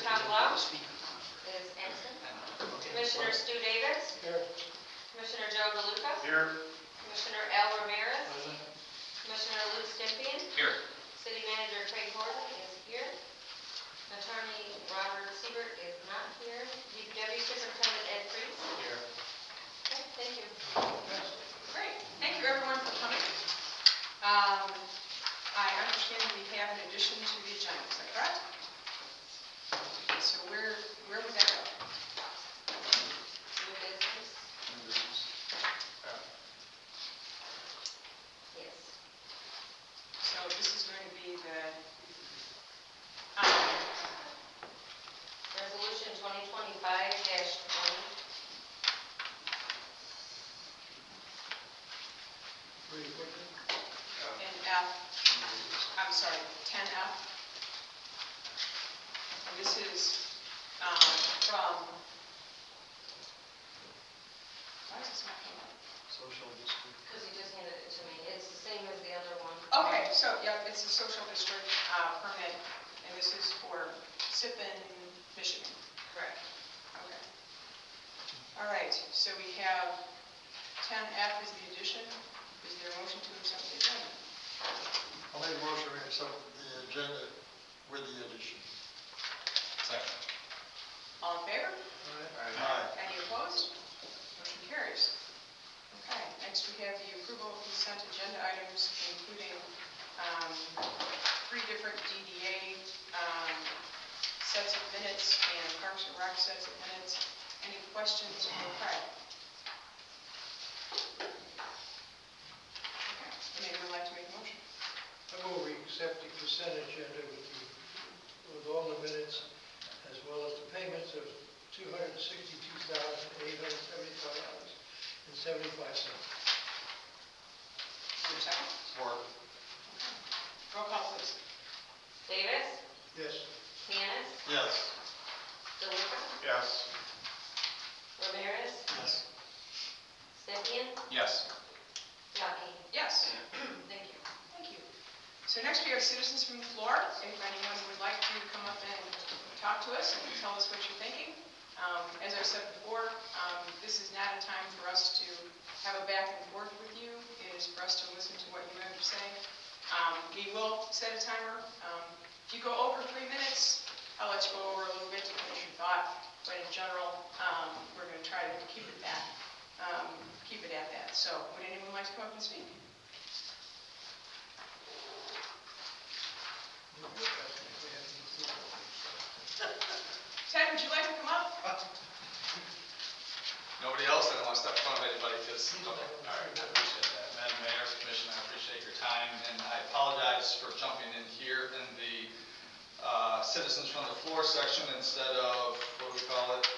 Tom Blau is absent. Commissioner Stu Davis. Here. Commissioner Joe DeLuca. Here. Commissioner Al Ramirez. Present. Commissioner Luke Stimpian. Here. City Manager Craig Horton is here. Attorney Robert Siebert is not here. DPW Superintendent Ed Priest. Here. Okay, thank you. Great. Thank you everyone for coming. I understand we have an addition to the agenda, is that correct? So where would that go? New business. Yes. So this is going to be the, Resolution 2025-20. Really quickly. in F, I'm sorry, 10F. And this is from, why is this not coming up? Social district. Because he just handed it to me. It's the same as the other one. Okay, so, yeah, it's a social district permit, and this is for Sippin, Michigan. Correct. Okay. All right, so we have 10F is the addition. Is there a motion to accept the agenda? I'll make a motion to accept the agenda with the addition. Second. All in favor? Aye. Any opposed? Motion carries. Okay, next we have the approval of consent agenda items, including 3 different DDA sets of minutes and Parks and Rec sets of minutes. Any questions for Craig? Okay, would anyone like to make a motion? I move we accept the consent agenda with all the minutes, as well as the payments of $262,875.75. Is there a second? Support. Roll call, please. Davis. Yes. Cannis. Yes. DeLuca. Yes. Ramirez. Yes. Stimpian. Yes. Lucky. Yes. Thank you. Thank you. So next we have citizens from the floor. If anyone would like to come up and talk to us and tell us what you're thinking. As I said before, this is not a time for us to have a back and forth with you. It is for us to listen to what you have to say. We will set a timer. If you go over 3 minutes, I'll let you go over a little bit to finish your thought. But in general, we're going to try to keep it at that. So would anyone like to come up and speak? Ted, would you like to come up? Nobody else? I don't want to step in front of anybody because, okay, all right, I appreciate that. Madam Mayor, Commissioner, I appreciate your time, and I apologize for jumping in here in the citizens from the floor section instead of, what do we call it?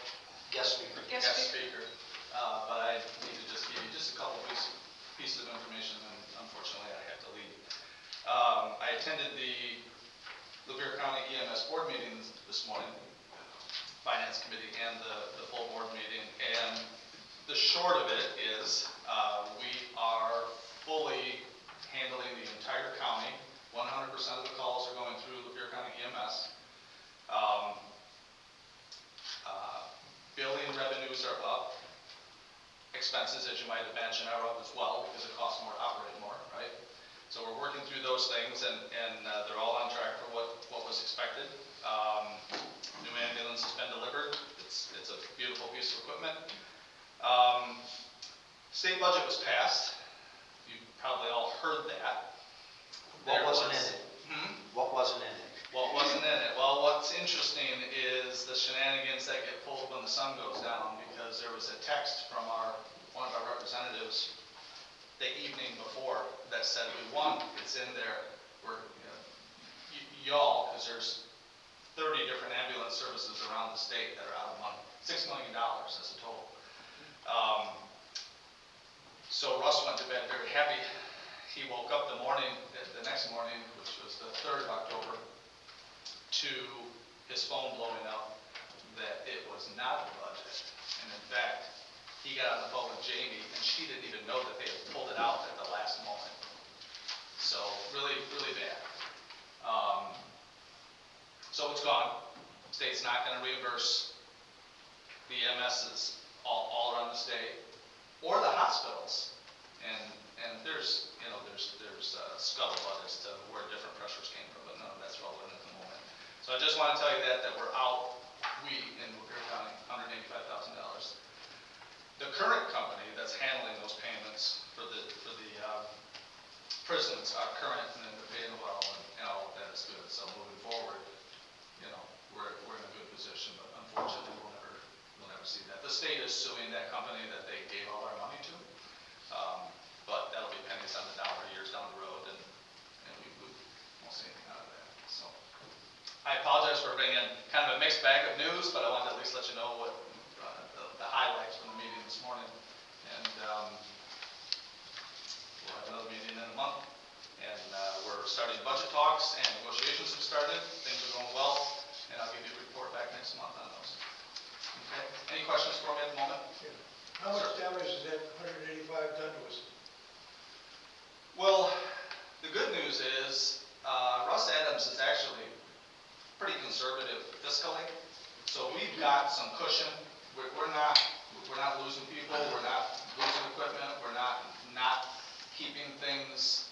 Guest speaker. Guest Speaker. But I need to just give you just a couple pieces of information, and unfortunately I have to leave. I attended the Lapeer County EMS board meeting this morning, Finance Committee and the full board meeting, and the short of it is we are fully handling the entire county. 100% of the calls are going through Lapeer County EMS. Billing revenues are up. Expenses, as you might imagine, are up as well because it costs more to operate more, right? So we're working through those things, and they're all on track for what was expected. New ambulance has been delivered. It's a beautiful piece of equipment. State budget was passed. You've probably all heard that. What wasn't in it? What wasn't in it? What wasn't in it? Well, what's interesting is the shenanigans that get pulled when the sun goes down, because there was a text from one of our representatives the evening before that said, we won, it's in there. We're, y'all, because there's 30 different ambulance services around the state that are out of money. $6 million as a total. So Russ went to bed very happy. He woke up the next morning, which was the 3rd of October, to his phone blowing up that it was not the budget. And in fact, he got on the phone with Jamie, and she didn't even know that they had pulled it out at the last moment. So really, really bad. So it's gone. State's not gonna reimburse the EMSs all around the state, or the hospitals. And there's scuttlebutt as to where different pressures came from, but none of that's relevant at the moment. So I just want to tell you that we're out, we in Lapeer County, $185,000. The current company that's handling those payments for the prisons are current and they're paying well and all of that is good. So moving forward, we're in a good position, but unfortunately we'll never see that. The state is suing that company that they gave all our money to. But that'll be pennies on the dollar years down the road, and we won't see anything out of that. So I apologize for bringing kind of a mixed bag of news, but I wanted to at least let you know what the highlights from the meeting this morning. And we'll have another meeting in a month. And we're starting budget talks, and negotiations have started. Things are going well, and I'll give you a report back next month on those. Okay. Any questions for me at the moment? Yeah. How much damage has that 185 done to us? Well, the good news is Russ Adams is actually pretty conservative fiscally, so we've got some cushion. We're not losing people. We're not losing equipment. We're not keeping things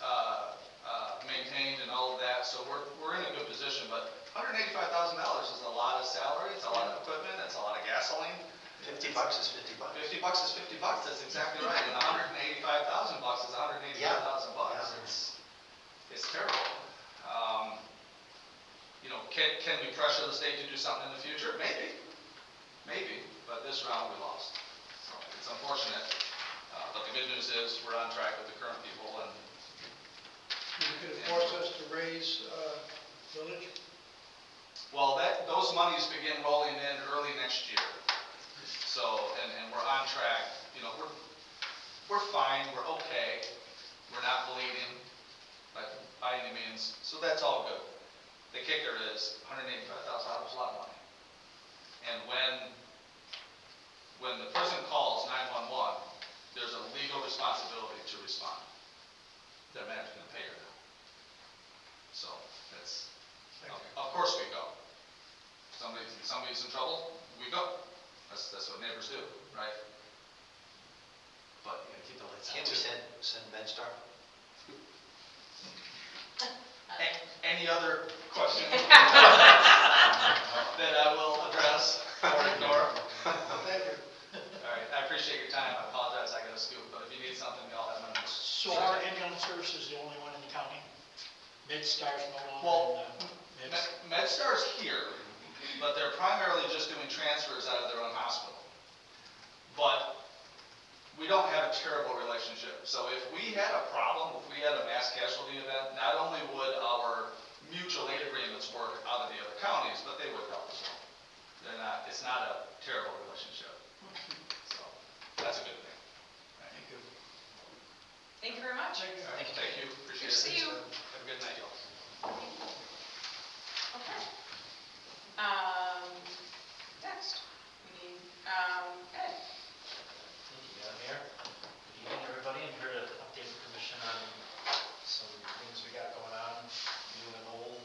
maintained and all of that. So we're in a good position. But $185,000 is a lot of salary. It's a lot of equipment. It's a lot of gasoline. $50 is $50. $50 is $50. That's exactly right. And $185,000 is $185,000. Yeah. It's terrible. Can we pressure the state to do something in the future? Maybe. But this round we lost. So it's unfortunate. But the good news is we're on track with the current people. And You could force us to raise millage? well, those monies begin rolling in early next year. So and we're on track. We're fine. We're okay. We're not bleeding by any means. So that's all good. The kicker is $185,000 is a lot of money. And when the prison calls 911, there's a legal responsibility to respond. They're not going to pay her now. So that's, of course we go. Somebody's in trouble, we go. That's what neighbors do, right? But you gotta keep the lights on. Can't we send MedStar? Any other questions that I will address or ignore? Thank you. All right, I appreciate your time. I apologize, I got a scoop, but if you need something, y'all have my number. So our ambulance service is the only one in the county? MedStar's no Well, longer in the MedStar's here, but they're primarily just doing transfers out of their own hospital. But we don't have a terrible relationship. So if we had a problem, if we had a mass casualty event, not only would our mutual aid agreements work out of the other counties, but they would help as well. It's not a terrible relationship. So that's a good thing. Thank you. Thank you very much. Thank you. All right, thank you, appreciate Good to it. see you. Have a good night, y'all. Okay. Next, we need Ed. Thank you, Madam Mayor. Good evening, everybody. I'm here to update the commission on some things we got going on, new and old.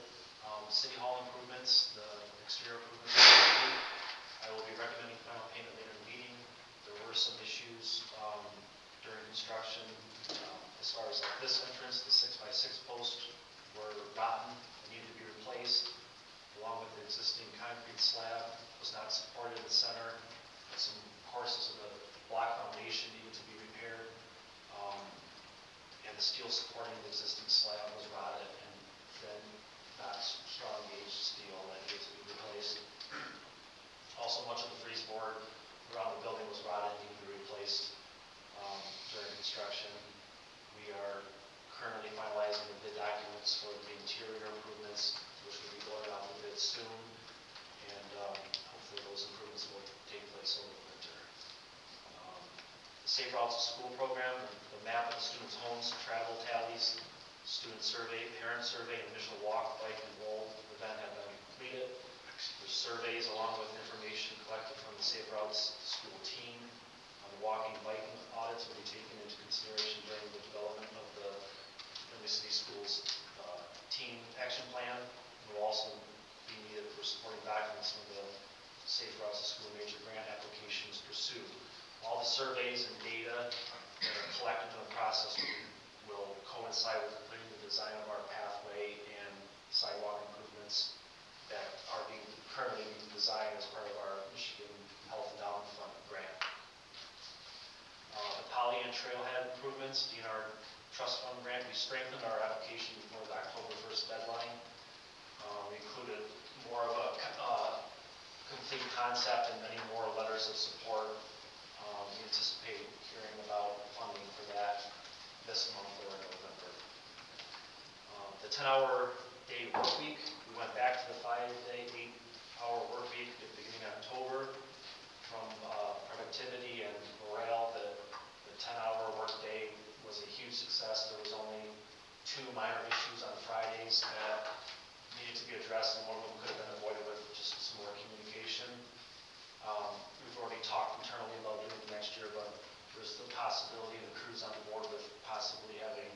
City Hall improvements, the exterior improvements. I will be recommending final payment later in the meeting. There were some issues during construction as far as like this entrance, the 6x6 posts were rotten and needed to be replaced, along with the existing concrete slab was not supported in the center. Some courses of the block foundation needed to be repaired, and the steel supporting the existing slab was rotted and then not strong gauge steel that needed to be replaced. Also, much of the freeze board around the building was rotted and needed to be replaced during construction. We are currently finalizing the bid documents for the interior improvements, which will be going out to bid soon, and hopefully those improvements will take place over the winter. The Safe Routes to School program, the map of the students' homes, travel tallies, student survey, parent survey, and initial walk, bike, and roll event have been completed. There's surveys along with information collected from the Safe Routes to School team on the walking, biking audits will be taken into consideration during the development of the Findlay City Schools team action plan. It will also be needed for supporting documents from the the surveys and data that are collected in the process will coincide with completing the design of our pathway and sidewalk improvements that are currently being designed as part of our Michigan Health Endowment Fund grant. The Pollyant Trailhead improvements, DNR Trust Fund grant, we strengthened our application before the October 1st deadline. We included more of a complete concept and many more letters of support. We anticipate hearing about funding for that this month or in November. The 10-hour day work week, we went back to the 5-day, 8-hour work week at the beginning of October. From productivity and morale, the 10-hour work day was a huge success. There was only 2 minor issues on Fridays that needed to be addressed, and one of them could have been avoided with just some more communication. We've already talked internally about doing it next year, but there's the possibility of the crews on board with possibly having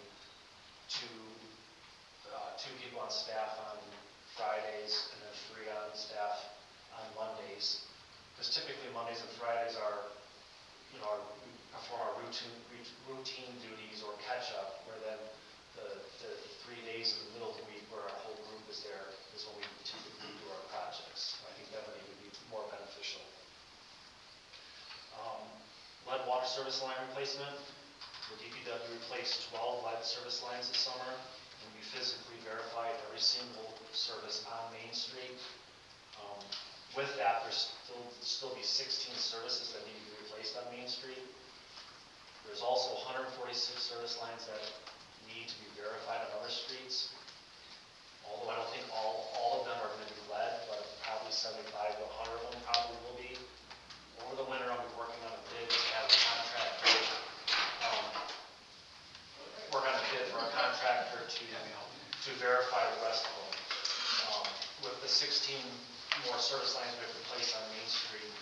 two people on staff on Fridays and then 3 on staff on Mondays. Because typically Mondays and Fridays are, we perform our routine duties or catch up, where then the 3 days in the middle of the week where our whole group is there is when we typically do our projects. I think that would be more beneficial. Lead water service line replacement. The DPW replaced 12 lead service lines this summer, and we physically verified every single service on Main Street. With that, there's still be 16 services that need to be replaced on Main Street. There's also 146 service lines that need to be verified on other streets. Although I don't think all of them are going to be lead, but probably 75 to 100 of them probably will be. Over the winter, I'll be working on a bid to have a contractor work on a bid for a contractor to verify the rest of them. With the 16 more service lines we have to place on Main Street,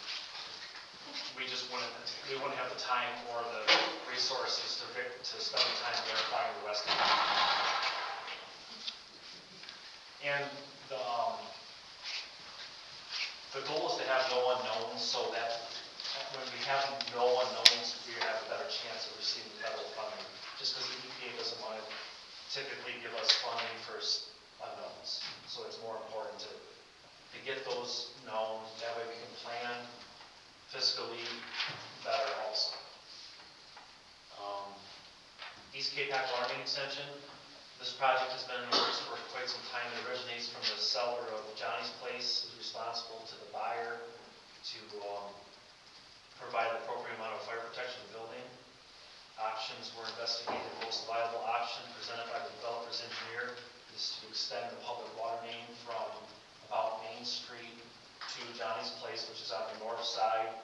we wouldn't have the time or the resources to spend the time verifying the rest of them. And the goal is to have no unknowns, so that when we have no unknowns, we have a better chance of receiving federal funding. Just because the EPA doesn't want to typically give us funding for unknowns. So it's more important to get those known, that way we can plan fiscally better also. East Capac Water Main Extension. This project has been in the works for quite some time. It originates from the seller of Johnny's Place, who's responsible to the buyer to provide an appropriate amount of fire protection in the building. Options were investigated. The most viable option presented by the developer's engineer is to extend the public water main from about Main Street to Johnny's Place, which is on the north side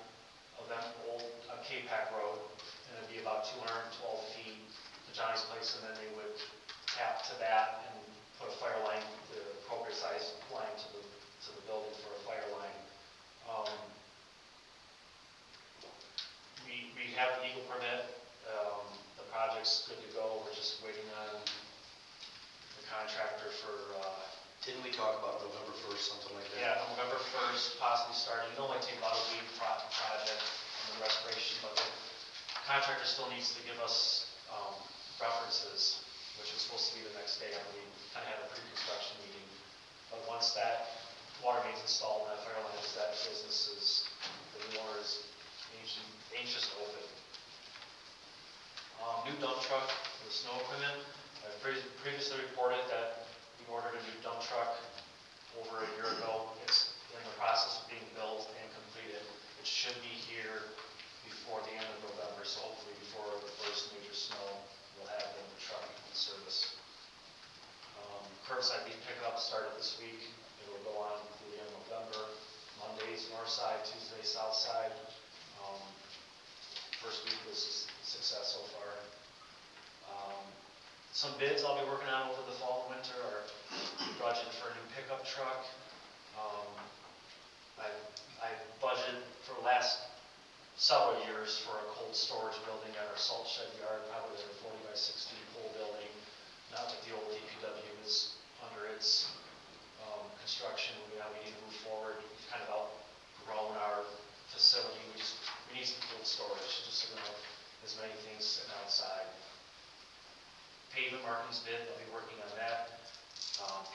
of that old Capac Road, and it'd be about 212 feet to Johnny's Place, and then they would tap to that and put a fire line, the appropriate size line to the building for a fire line. We have the Eagle permit. The project's good to go. We're just waiting on the contractor for. Didn't we talk about November 1st, something like that? Yeah, November 1st, possibly starting. It'll only take about a week project on the restoration, but the contractor still needs to give us references, which is supposed to be the next day. We kind of had a pre-construction meeting. But once that water main's installed and that fire line is, that business is, the new owner is anxious to open. New dump truck for the snow equipment. I previously reported that we ordered a new dump truck over a year ago. It's in the process of being built and completed. It should be here before the end of November, so hopefully before the first major snow, we'll have the truck in service. Curbside leaf pickup started this week. It will go on through the end of November. Mondays, north side, Tuesdays, south side. First week was a success so far. Some bids I'll be working on over the fall and winter are budget for a new pickup truck. I budgeted for the last several years for a cold storage building at our salt shed yard, probably a 40 by 60 pole building. Now that the old DPW is under its construction, we need to move forward. We've kind of outgrown our facility. We need some cold storage, just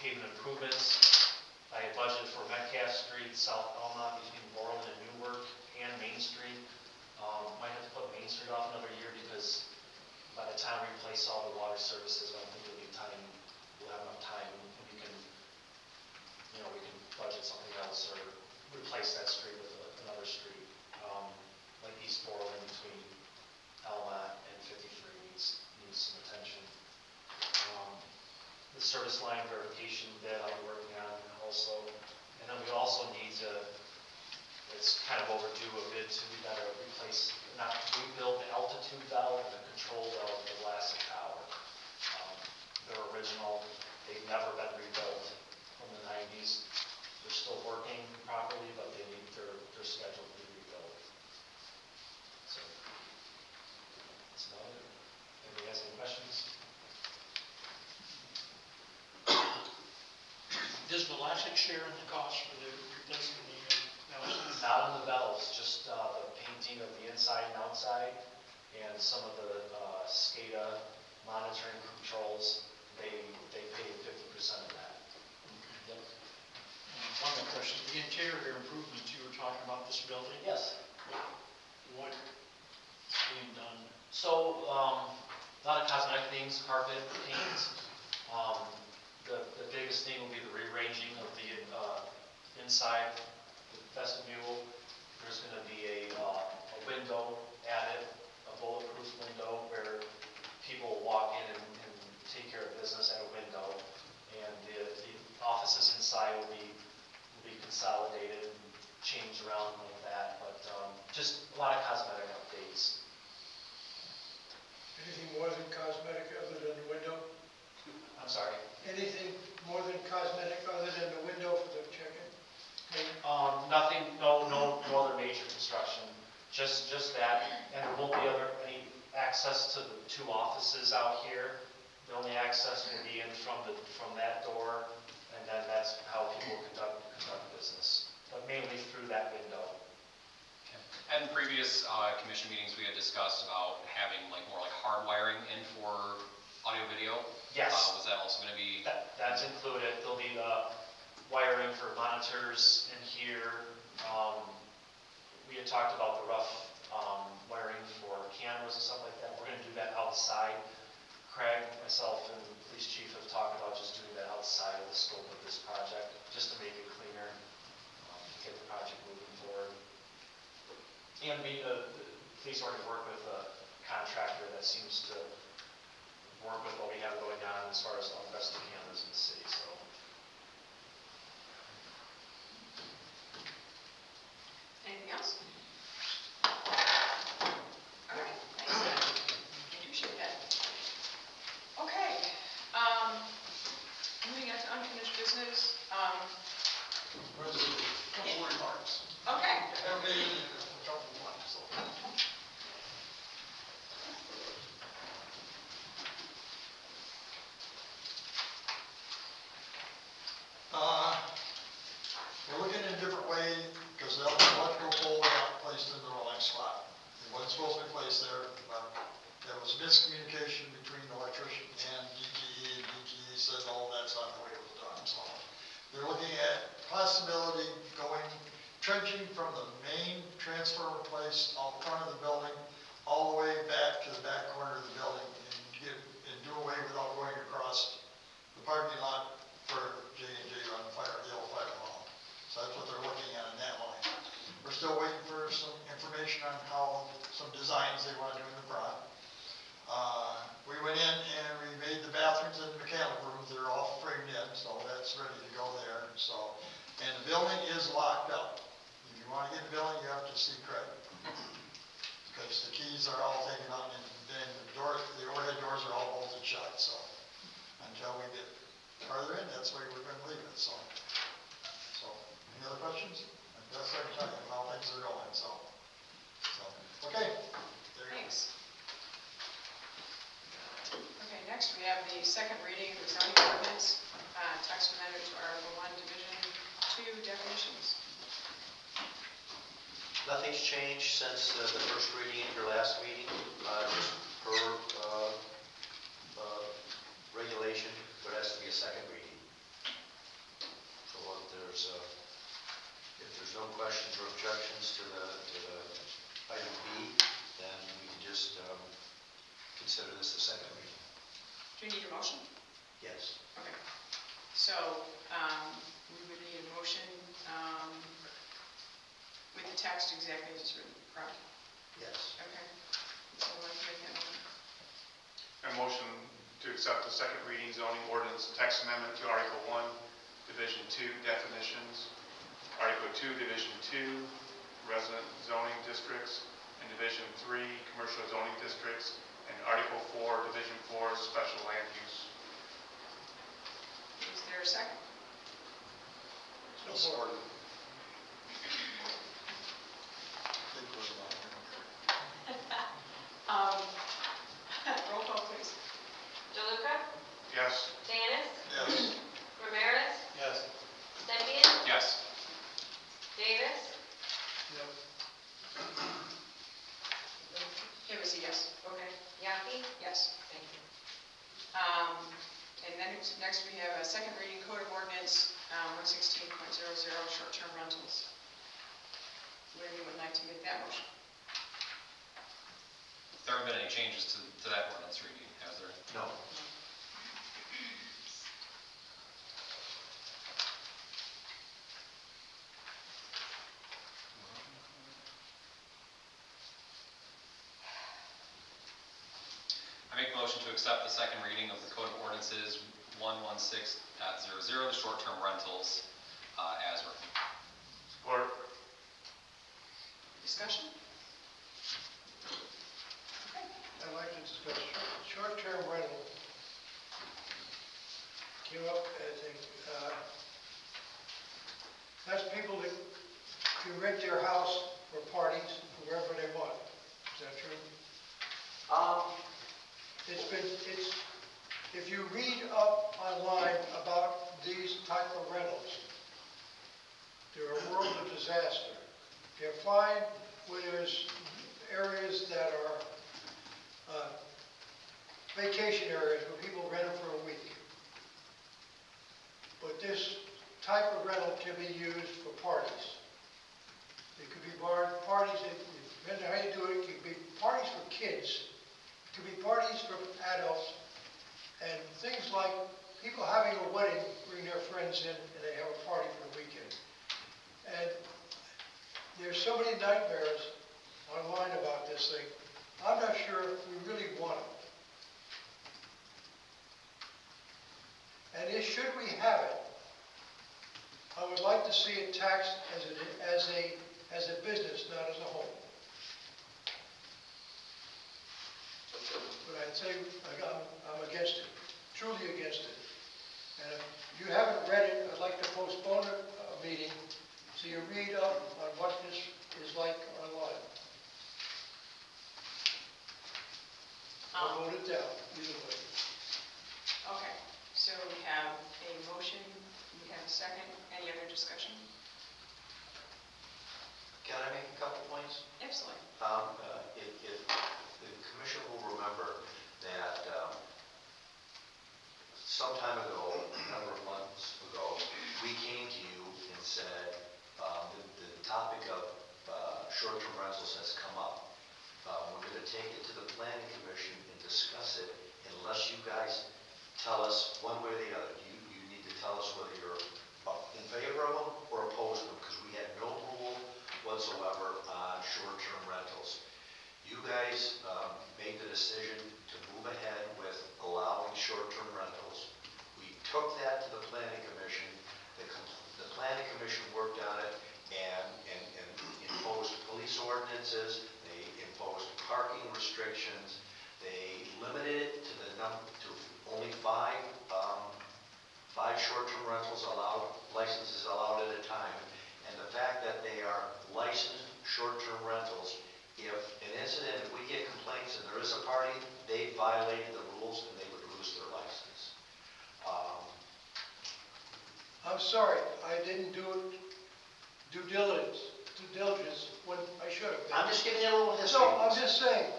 pavement improvements. I had budgeted for Metcalf Street, South Elma, between Borland and Newark, and Main Street. Might have to put Main Street off another year because by the time we replace all the water services, I don't think there'll be time, we'll have enough time, and we can, we can budget something else or replace that street with another street. Like East Borland between Elma and 53 needs some attention. The service line verification bid I'm working on also. And then we also need to, it's kind of overdue a bid to, we gotta replace, not rebuild the altitude valve and the control valve of the Vlasic Tower. They're original, they've never been rebuilt from the 90s. They're still working properly, but they're scheduled to be rebuilt. So, that's about it. Anybody has any questions? Does Vlasic share in the cost for the replacing the valves? Not on the valves, just the painting of the inside and outside, and some of the SCADA monitoring controls. They pay 50% of that. And one more question, the interior improvements you were talking about this building? Yes. What is being done? So, a lot of cosmetic things, carpet, paint. The biggest thing will be the rearranging of the inside the vestibule. There's going to be a window added, a bulletproof window where people will walk in and take care of business at a window. And the offices inside will be consolidated and changed around like that. But just a lot of cosmetic updates. Anything more than cosmetic other than the window? I'm sorry. Anything more than cosmetic other than the window for the check-in? Nothing, no other major construction, just that, and there won't be any access to the two offices out here. The only access will be in from that door, and then that's how people conduct business, but mainly through that window. At previous commission meetings, we had discussed about having more like hard wiring in for audio video. Yes. Was that also going to be? That's included. There'll be wiring for monitors in here. We had talked about the rough wiring for cameras and stuff like that. We're going to do that outside. Craig, myself, and the police chief have talked about just doing that outside of the scope of this project, just to make it cleaner, to get the project moving forward. And the police already work with a contractor that seems to work with what we have going on as far as all the rest of the cameras in the city, so. Anything else? All right, thanks. Appreciate that. Okay, moving on to unfinished business. President, couple of remarks. Okay. Everybody, a couple of ones, so. We're looking in a different way because the electrical pole got placed in the wrong spot. It wasn't supposed to be placed there, but there was miscommunication between the electrician and DTE. DTE said, no, that's not the way it was done. So they're looking at possibility trenching from the main transformer place out front of the building all the way back to the back corner of the building and do away without going across the parking lot for J&J on the old fire hall. So that's what they're looking at in that line. We're still waiting for some information on some designs they want to do in the front. We went in and we made the bathrooms and the mechanical rooms, they're all framed in, so that's ready to go there. So, and the building is locked up. If you want to get in the building, you have to see Craig. Because the keys are all taken out and then the overhead doors are all bolted shut, so until we get farther in, that's where we're going to leave it, so. Any other questions? That's our time, how things are going, so. Okay. There you go. Thanks. Okay, next we have the second reading of the zoning ordinance, text amendment to Article 1, Division 2 definitions. Nothing's changed since the first reading at your last meeting, just per regulation, there has to be a second reading. if there's no questions or objections to the item B, then we can just consider this the second reading. Do you need a motion? Yes. Okay. So, we would need a motion with the text exactly as it's written, correct? Yes. Okay. So, I'd like to make that motion. A motion to accept the second reading zoning ordinance text amendment to Article 1, Division 2 definitions, Article 2, Division 2, resident zoning districts, and Division 3, commercial zoning districts, and Article 4, Division 4, special land use. Is there a second? Support. Think we're about Roll call, please. DeLuca? Yes. Janice? Yes. Ramirez? Yes. Sempian? Yes. Davis? Yep. It was a yes. Okay. Yaki? Yes. Thank you. And then next we have a second reading code of ordinance 116.00 short-term rentals. Would anyone like to make that motion? There haven't been any changes to that ordinance reading, has there? No. I make a motion to accept the second reading of the Code of Ordinances 116.00, the short-term rentals, as written. Support. Discussion? Okay. I'd like to discuss short-term rental. Came up as that's people that can rent their house for parties wherever they want. Is that true? If you read up online about these type of rentals, they're a world of disaster. You find where there's areas that are vacation areas where people rent them for a week. But this type of rental can be used for parties. It could be parties, depending on how you do it, it could be parties for kids. It could be parties for adults. And things like people having a wedding, bring their friends in, and they have a party for the weekend. And there's so many nightmares online about this thing. I'm not sure if we really want it. And should we have it, I would like to see it taxed as a business, not as a home. But I'd say I'm against it, truly against it. And if you haven't read it, I'd like to postpone a meeting so you read up on what this is like online. I'll vote it down, either way. Okay, so we have a motion, we have a second. Any other discussion? Can I make a couple points? Absolutely. If the commission will remember that some time ago, a number of months ago, we came to you and said the topic of short-term rentals has come up. We're going to take it to the planning commission and discuss it unless you guys tell us one way or the other. You need to tell us whether you're in favor of them or opposed to them, because we had no rule whatsoever on short-term rentals. You guys made the decision to move ahead with allowing short-term rentals. We took that to the planning commission. The planning commission worked on it and imposed police ordinances. They imposed parking restrictions. They limited it to only five short-term rentals licenses allowed at a time. And the fact that they are licensed short-term rentals, if we get complaints and there is a party, they violated the rules and they would lose their license. I'm sorry, I didn't do due diligence when I should have. I'm just giving you a little history. No, I'm just saying,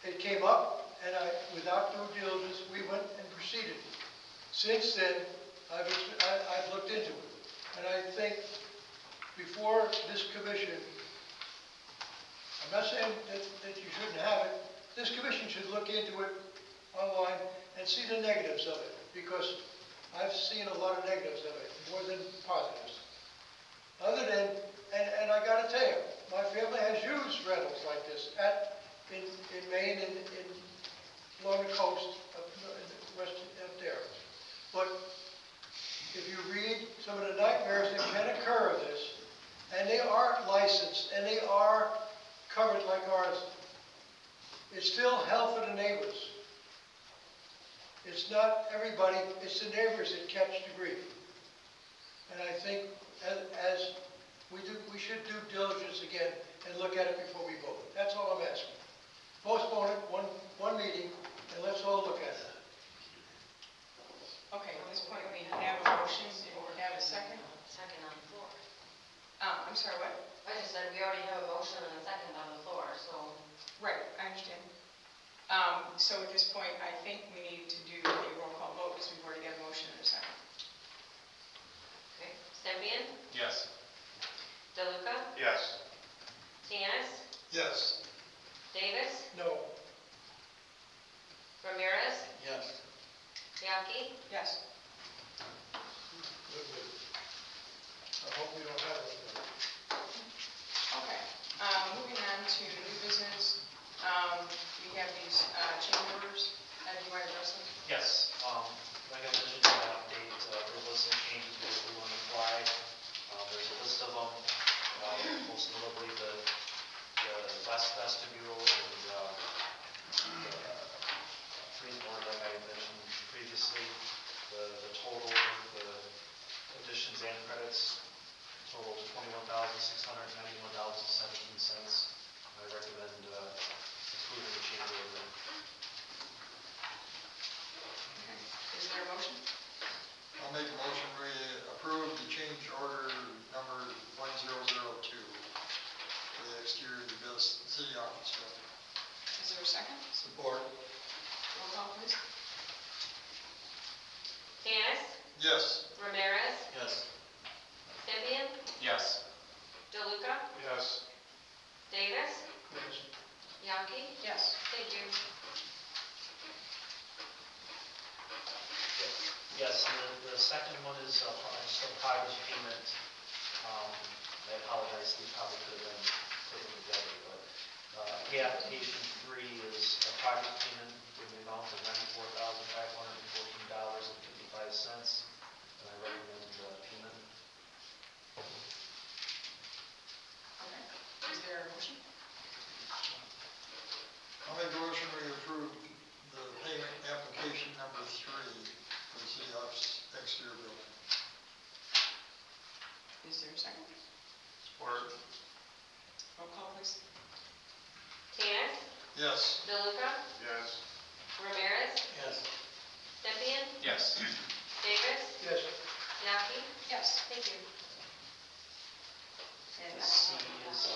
it came up, and without due diligence, we went and proceeded. Since then, I've looked into it. And I think before this commission, I'm not saying that you shouldn't have it, this commission should look into it online and see the negatives of it, because I've seen a lot of negatives of it, more than positives. Other than, and I gotta tell you, my family has used rentals like this in Maine and along the coast up there. But if you read some of the nightmares that can occur of this, and they are licensed, and they are covered like ours, it's still hell for the neighbors. It's not everybody, it's the neighbors that catch the grief. And I think as we should do diligence again and look at it before we vote. That's all I'm asking. Postpone it, one meeting, and let's all look at it. Okay, at this point, we have a motion, and we have a second. Second on the floor. I'm sorry, what? I just said we already have a motion and a second on the floor, so. Right, I understand. So at this point, I think we need to do a roll call vote, because we've already got a motion and a second. Okay. Sempian, Yes. DeLuca, Yes. Tanis, Yes. Davis, No. Ramirez, Yes. Yaki, Yes. I hope we don't have it. Okay, moving on to new business. We have these change orders. Do you want to address them? Yes, like I mentioned in that update, there was some changes we want to apply. There's a list of them, most notably the west vestibule and the freeze board, like I mentioned previously. The total, the additions and credits total $21,691.17. I recommend approving the change order. Is there a motion? I'll make a motion, we approve the change order number 1002 for the exterior of the city office building. Is there a second? Support. Roll call, please. Tanis, Yes. Ramirez, Yes. Sempian, Yes. DeLuca, Yes. Davis, Yes. Yaki. Yes. Thank you. Yes, and the second one is just a progress payment. I apologize, these probably could have been put together, but pay application 3 is a progress payment in the amount of $94,514.55, and I recommend payment. Okay. Is there a motion? I'll make a motion, we approve the payment application number 3 for the city office exterior building. Is there a second? Support. Roll call, please. Tanis, Yes. DeLuca, Yes. Ramirez, Yes. Sempian, Yes. Davis, Yes. Yaki. Yes. Thank you. And The C is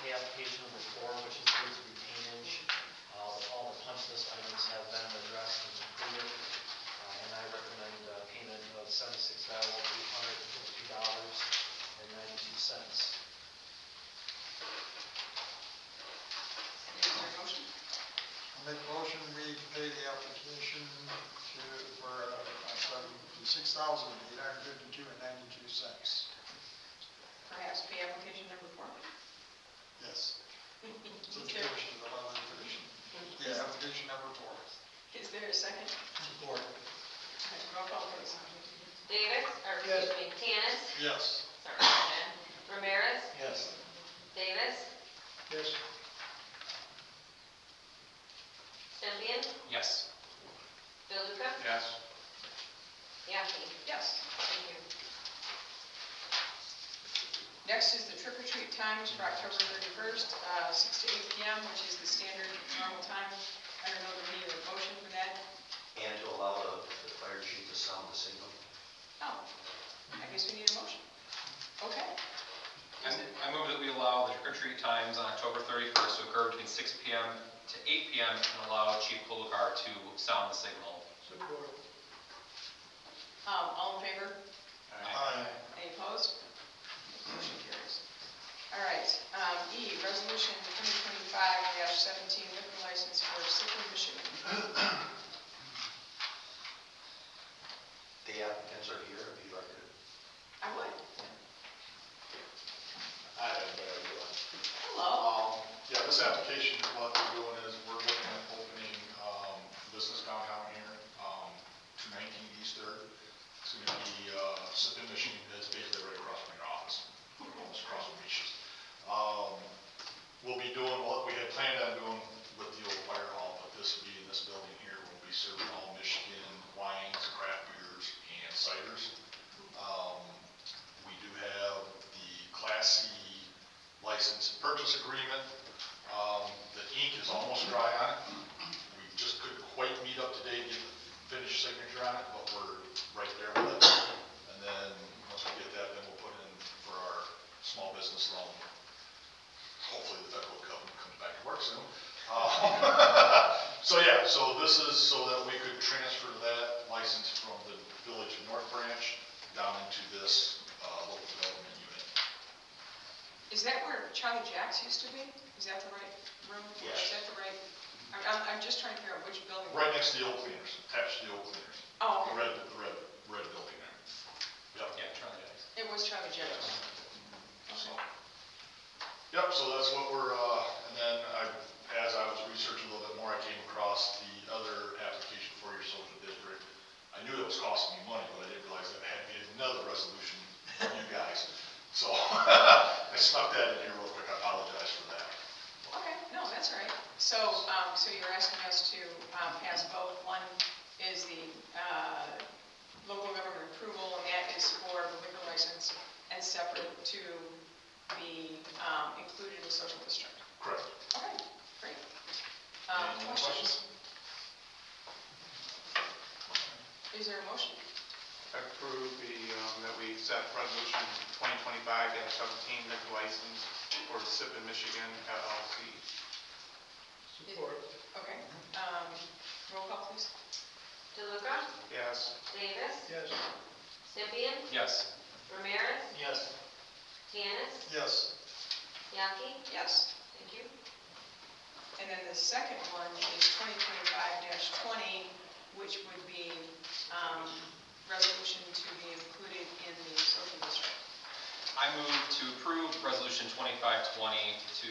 pay application number 4, which includes retainage. All the punch list items have been addressed and completed, and I recommend payment of $76,852.92. is there a motion? I'll make a motion, we pay the application for $6,852.92. Perhaps pay application number 4? Yes. So the Is there- commission, the law division. Yeah, application number 4. Is there a second? Support. Okay, roll call, please. Davis, or Yes. excuse me, Tanis, Yes. sorry, about that. Ramirez, Yes. Davis, Yes. Sempian, Yes. DeLuca, Yes. Yaki. Yes. Thank you. Next is the trick or treat times for October 31st, 6 to 8 p.m., which is the standard normal time. I don't know if we need a motion for that. And to allow the fire chief to sound the signal. Oh, I guess we need a motion. Okay. Is it- I move that we allow the trick or treat times on October 31st to occur between 6 p.m. to 8 p.m. and allow Chief Kolukar to sound the signal. Support. All in favor? Aye. Any opposed? E, Resolution 2025-17, liquor license for Sikkim, Michigan. The applicants are here, if you'd like to. I would. I have no idea. Hello. Yeah, this application, what we're doing is we're looking at opening, business downtown here, 219 East Third. It's gonna be, Sikkim, Michigan, it's basically right across from your office, almost across from Misha's. We'll be doing what we had planned on doing with the old fire hall, but this will be in this building here, we'll be serving all Michigan wines, craft beers, and ciders. We do have the Class C license and purchase agreement. The ink is almost dry on it. We just couldn't quite meet up today to get the finished signature on it, but we're right there with it. And then, once we get that, then we'll put in for our small business loan. Hopefully the federal government comes back to work soon. So yeah, so this is so that we could transfer that license from the Village of North Branch down into this local development unit. Is that where Charlie Jack's used to be? Is that the right room? Yes. Is that the right? I'm just trying to figure out which building. Right next to the old cleaners, attached to the old cleaners. Oh, The okay. red building there. Yep. Yeah, Charlie Jack's. It was Charlie Jack's. So, yep, so that's what we're, and then as I was researching a little bit more, I came across the other application for your social district. I knew it was costing me money, but I didn't realize that I had to get another resolution from you guys. So, I snuck that in here real quick, I apologize for that. Okay, no, that's all right. So, so you're asking us to pass both. One is the local government approval, and that is for the liquor license, and separate to be included in the social district. Correct. Okay, great. Any more Questions? Is there a motion? I approve that we accept resolution 2025-17 liquor license for Sikkim, Michigan LLC. Support. Okay, roll call, please. DeLuca, Yes. Davis, Yes. Sempian, Yes. Ramirez, Yes. Tanis, Yes. Yaki. Yes. Thank you. And then the second one is 2025-20, which would be resolution to be included in the social district. I move to approve resolution 2520 to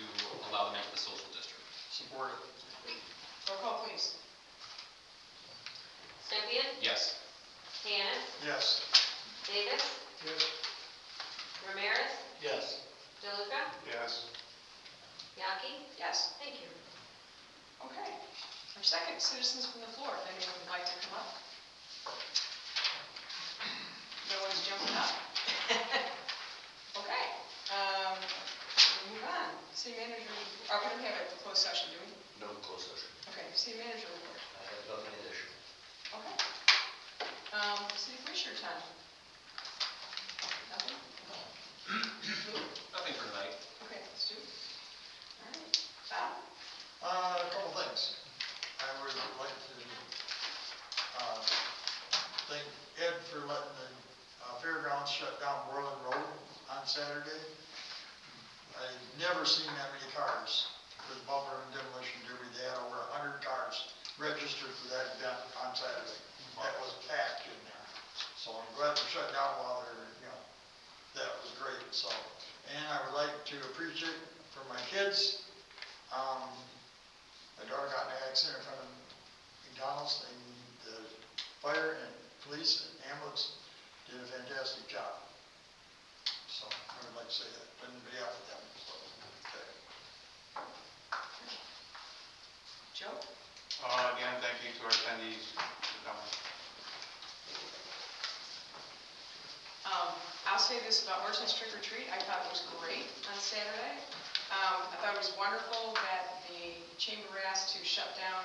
allow them into the social district. Support it. Roll call, please. Sempian, Yes. Tanis, Yes. Davis, Yes. Ramirez, Yes. DeLuca, Yes. Yaki. Yes. Thank you. Okay. Our second, citizens from the floor, if anyone would like to come up. No one's jumping up. Okay. We'll move on. City manager, we don't have a closed session, do we? No closed session. Okay, city manager report. I have nothing additional. Okay. City commissioner time. Nothing? Nothing for tonight. Okay, Stu? All right. Bob? A couple things. I would like to thank Ed for letting the fairgrounds shut down Moreland Road on Saturday. I've never seen that many cars with bumper and demolition derby. They had over 100 cars registered for that event on Saturday. That was packed in there. So I'm glad they're shut down while they're, that was great. So, and I would like to appreciate for my kids. My daughter got in an accident in front of McDonald's, and the fire and police and ambulance did a fantastic job. So I would like to say that on behalf of them. So, okay. Joe? Again, thank you to our attendees for coming. I'll say this about Merchants Trick or Treat. I thought it was great on Saturday. I thought it was wonderful that the chamber asked to shut down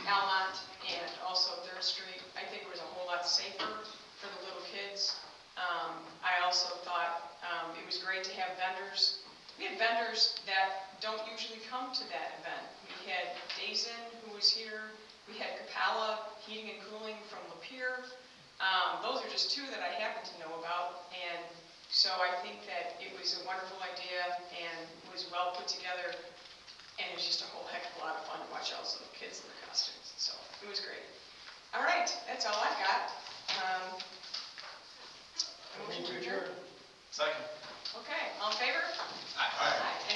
Almont and also 3rd Street. I think it was a whole lot safer for the little kids. I also thought it was great to have vendors. We had vendors that don't usually come to that event. We had Dazen, who was here. We had Capella Heating and Cooling from Lapeer. Those are just two that I happen to know about. And so I think that it was a wonderful idea and was well put together, and it was just a whole heck of a lot of fun to watch all those little kids in their costumes, so it was great. All right, that's all I've got. Motion to adjourn. Second. Okay, all in favor? Aye. Aye.